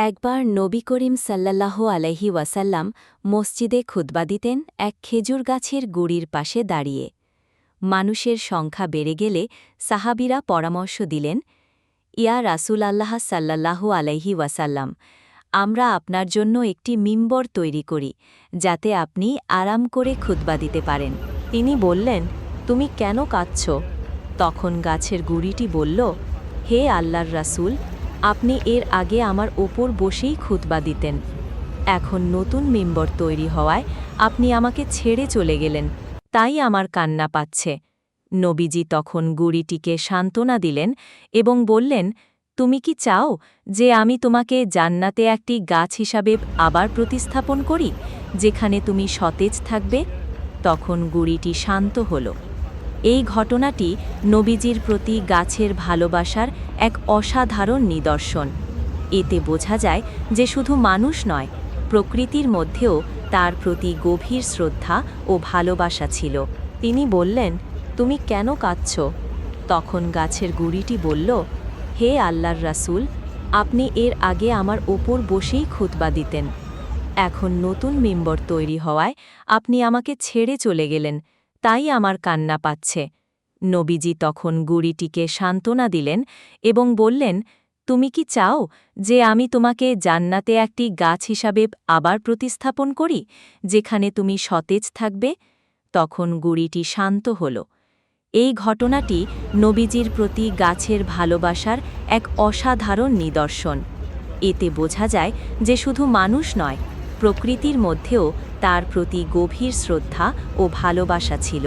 একবার নবী করিম সাল্লাল্লাহু আলাইহি ওয়াসাল্লাম মসজিদে খুতবা দিতেন এক খেজুর গাছের গুড়ির পাশে দাঁড়িয়ে। মানুষের সংখ্যা বেড়ে গেলে সাহাবীরা পরামর্শ দিলেন, ইয়া রাসূল আল্লাহ সাল্লাল্লাহু আলাইহি ওয়াসাল্লাম, আমরা আপনার জন্য একটি মিম্বর তৈরি করি, যাতে আপনি আরাম করে খুতবা দিতে পারেন। তিনি বললেন, তুমি কেন কাঁদছ? তখন গাছের গুড়িটি বলল, হে আল্লাহর রাসূল, আপনি এর আগে আমার ওপর বসেই খুতবা দিতেন। এখন নতুন মিম্বর তৈরি হওয়ায় আপনি আমাকে ছেড়ে চলে গেলেন, তাই আমার কান্না পাচ্ছে। নবীজি তখন গুড়িটিকে সান্ত্বনা দিলেন এবং বললেন, তুমি কি চাও যে আমি তোমাকে জান্নাতে একটি গাছ হিসাবে আবার প্রতিস্থাপন করি, যেখানে তুমি সতেজ থাকবে? তখন গুড়িটি শান্ত হল। এই ঘটনাটি নবীজির প্রতি গাছের ভালোবাসার এক অসাধারণ নিদর্শন। এতে বোঝা যায় যে শুধু মানুষ নয়, প্রকৃতির মধ্যেও তার প্রতি গভীর শ্রদ্ধা ও ভালোবাসা ছিল। তিনি বললেন, তুমি কেন কাঁদছ? তখন গাছের গুড়িটি বলল, হে আল্লাহর রাসূল, আপনি এর আগে আমার ওপর বসেই খুতবা দিতেন। এখন নতুন মিম্বর তৈরি হওয়ায় আপনি আমাকে ছেড়ে চলে গেলেন, তাই আমার কান্না পাচ্ছে। নবীজি তখন গুড়িটিকে সান্ত্বনা দিলেন এবং বললেন, তুমি কি চাও যে আমি তোমাকে জান্নাতে একটি গাছ হিসাবে আবার প্রতিস্থাপন করি, যেখানে তুমি সতেজ থাকবে? তখন গুড়িটি শান্ত হল। এই ঘটনাটি নবীজির প্রতি গাছের ভালোবাসার এক অসাধারণ নিদর্শন। এতে বোঝা যায় যে শুধু মানুষ নয়, প্রকৃতির মধ্যেও তার প্রতি গভীর শ্রদ্ধা ও ভালোবাসা ছিল।